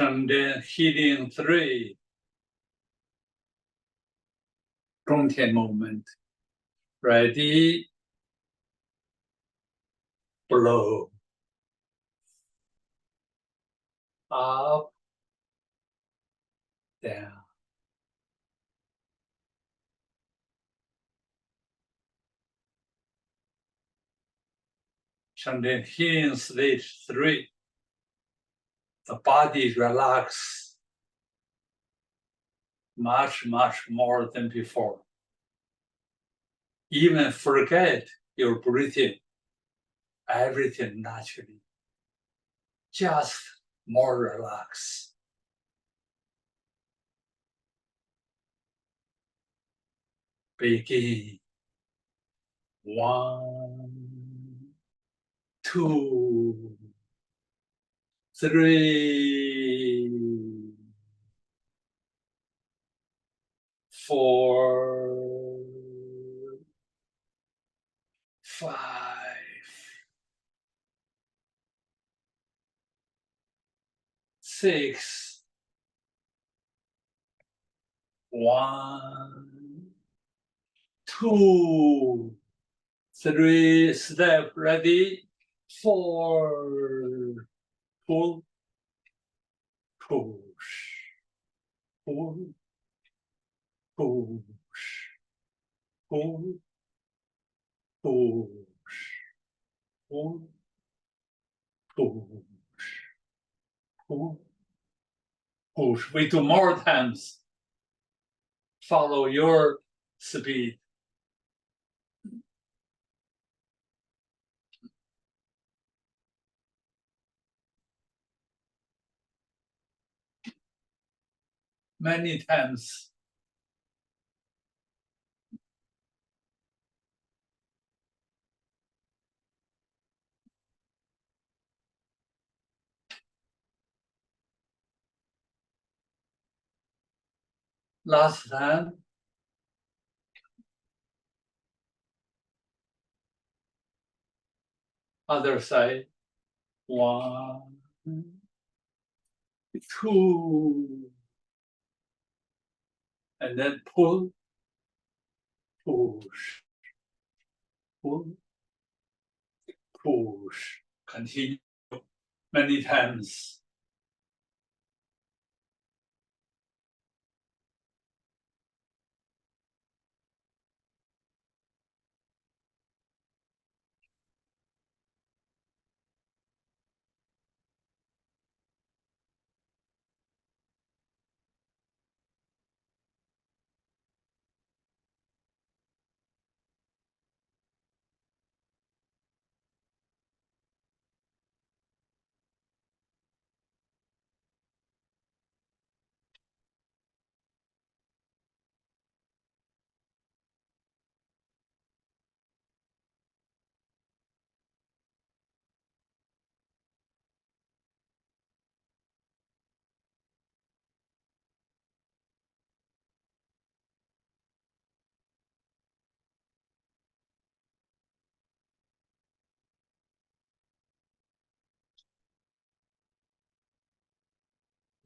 Sheng Zhen healing 3, 中天 moment. Ready, blow. Up, down. Sheng Zhen healing stage 3. The body relax much more than before. Even forget your breathing, everything naturally. Just more relaxed. Begin. 1, 2, 3, 4, 5, 6, 1, 2, 3, step, ready, 4, pull, push, pull, push, pull, push, pull, push, pull, push. We do more times. Follow your speed. Many times. Last time. Other side. 1, 2. And then pull, push, pull, push. Continue many times.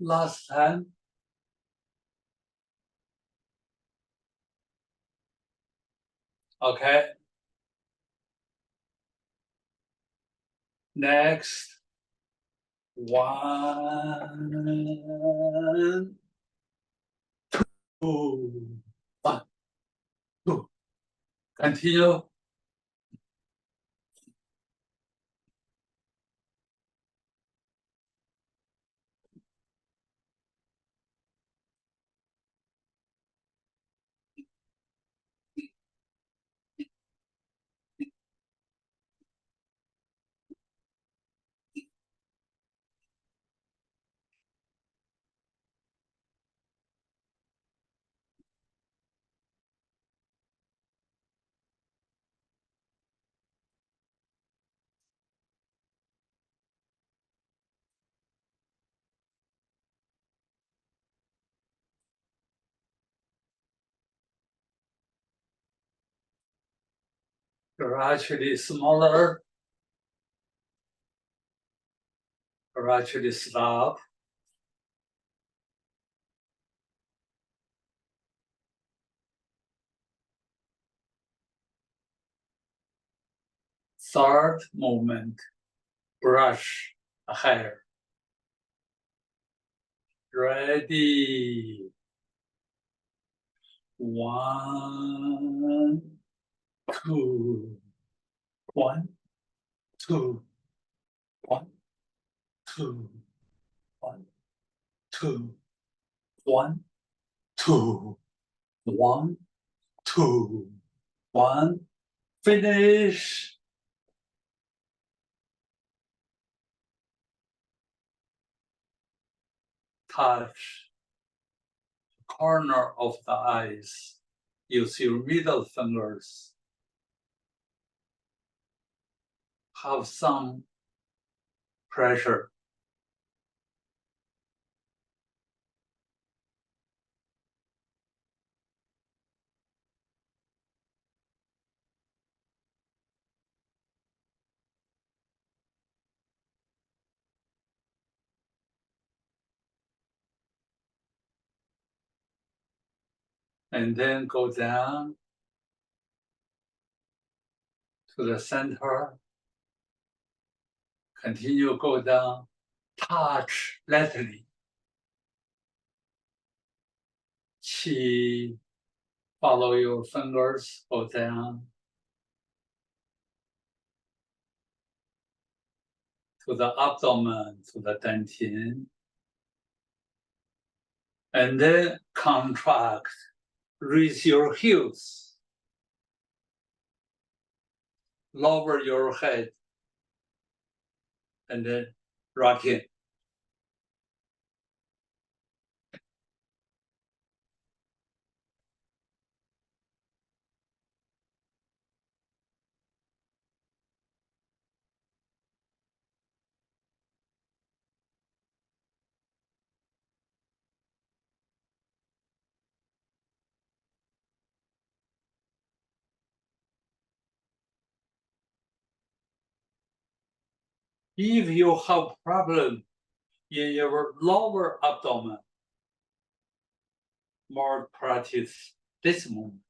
Last time. Okay. Next. 1, 2, 1, 2. Continue. Gradually smaller. Gradually stop. Third movement, brush a hair. Ready. 1, 2, 1, 2, 1, 2, 1, 2, 1, 2, 1, 2, 1. Finish. Touch corner of the eyes. Use your middle fingers. Have some pressure. And then go down to the center. Continue, go down. Touch lightly. Qi. Follow your fingers, go down to the abdomen, to the dantian. And then contract. Raise your heels. Lower your head. And then rock it. If you have problem in your lower abdomen, more practice this movement.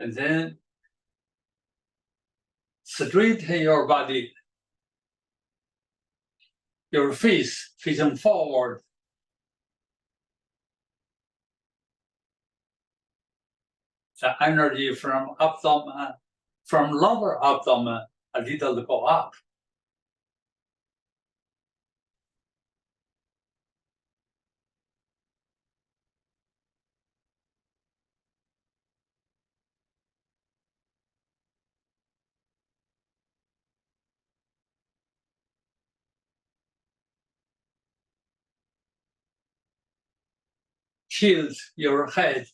And then straighten your body. Your face facing forward. The energy from abdomen, from lower abdomen, a little go up. Tilt your head.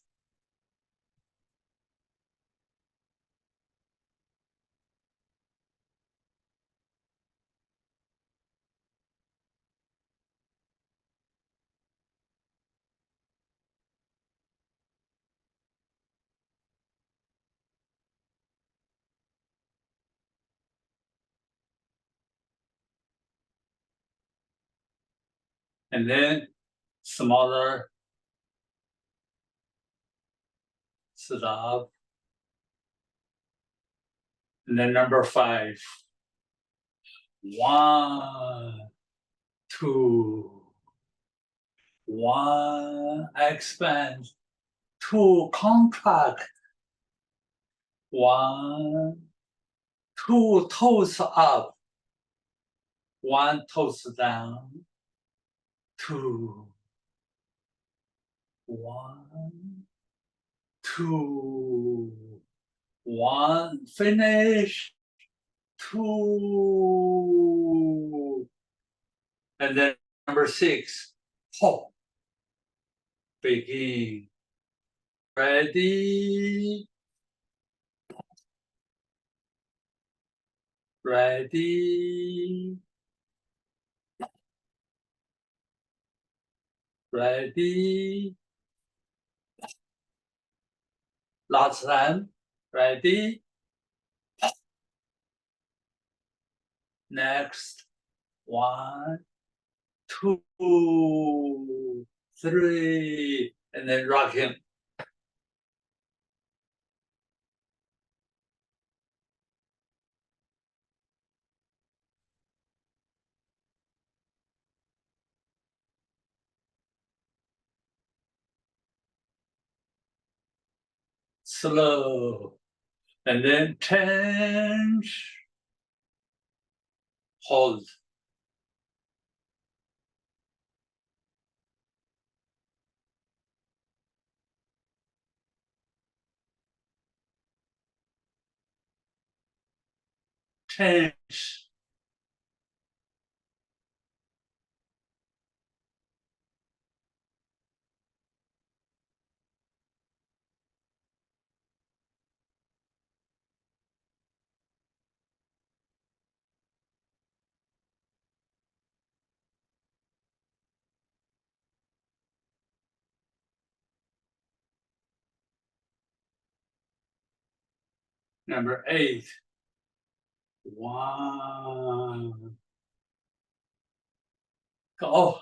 And then smaller. Sit up. And then number 5. 1, 2, One, expand. Two, contract. One, two, toes up. One, toes down. Two. One, two. One, finish. Two. And then number 6, hop. Begin. Ready. Ready. Ready. Last time. Ready. Next. 1, 2, 3. And then rocking. Slow. And then change. Hold. Change. Number 8. 1. Go.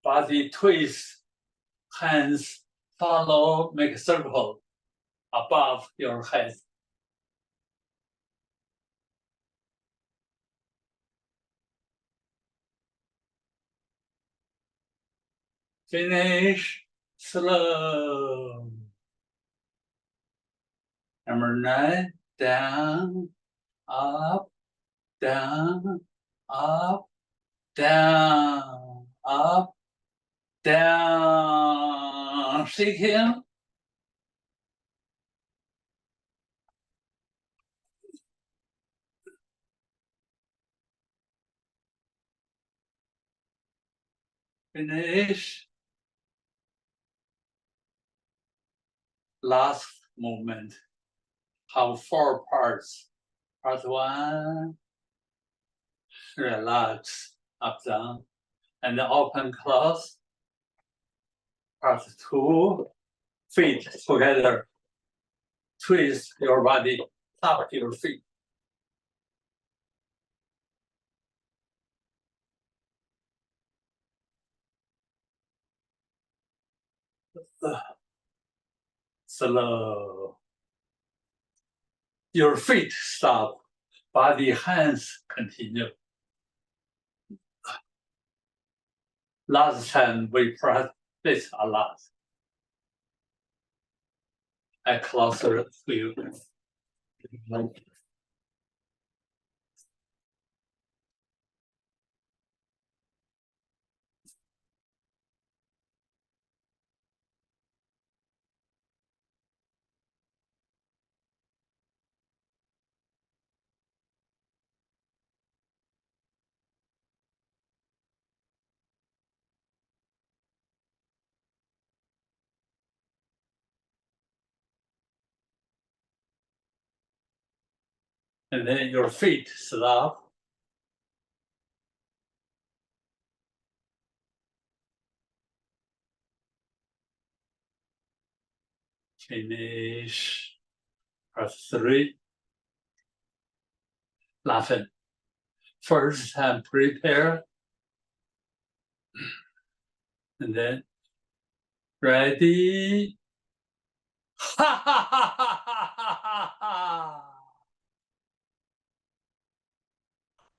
Body twist. Hands follow, make a circle above your head. Finish. Slow. Number 9. Down, up, down, up, down, up, down. Shaking. Finish. Last movement. Have 4 parts. Part 1, relax, up, down, and then open, close. Part 2, feet together. Twist your body, tap your feet. Slow. Your feet stop, body, hands continue. Last time we practice a lot. I closer to you. And then your feet stop. Finish. Part 3. Laughing. First time prepare. And then ready. Ha ha ha ha ha ha ha.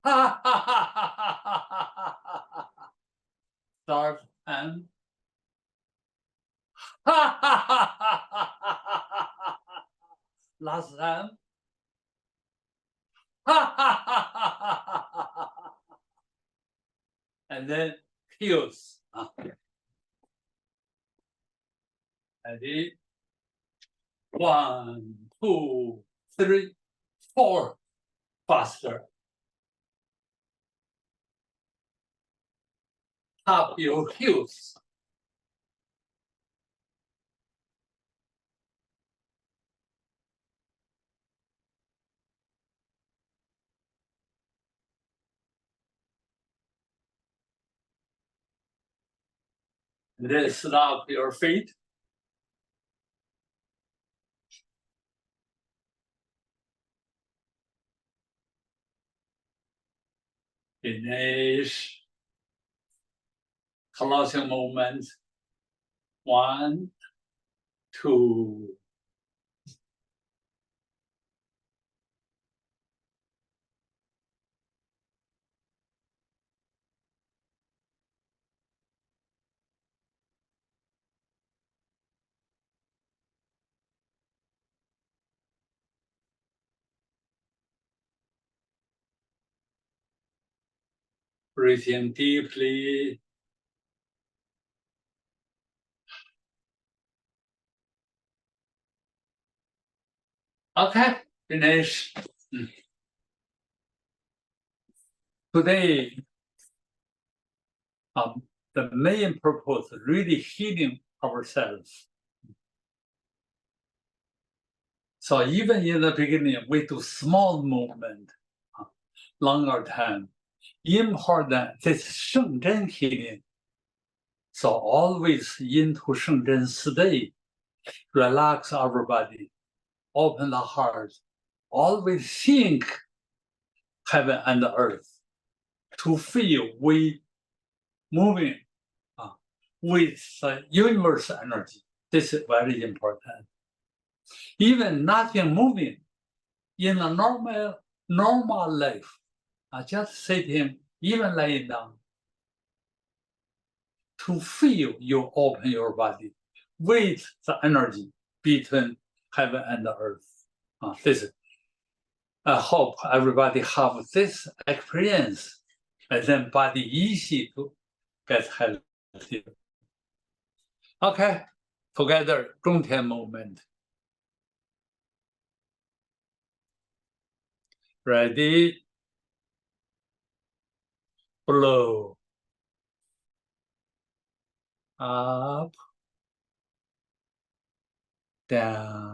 Ha ha ha ha ha ha ha. Start and ha ha ha ha ha ha. Last time. Ha ha ha ha ha ha ha. And then heels. Ready? 1, 2, 3, 4. Faster. Tap your heels. Then stop your feet. Finish. Closing movement. 1, 2. Breathing deeply. Okay, finish. Today, the main purpose is really healing ourselves. So even in the beginning, we do small movement, longer time. Important, this Sheng Zhen healing. So always into Sheng Zhen state, relax our body, open the heart, always think heaven and earth to feel we moving with the universal energy. This is very important. Even nothing moving in a normal life, just sitting, even laying down, to feel you open your body with the energy between heaven and earth. This, I hope everybody have this experience, and then body easy to get healthy. Okay, together, 中天 movement. Ready? Blow. Up. Down.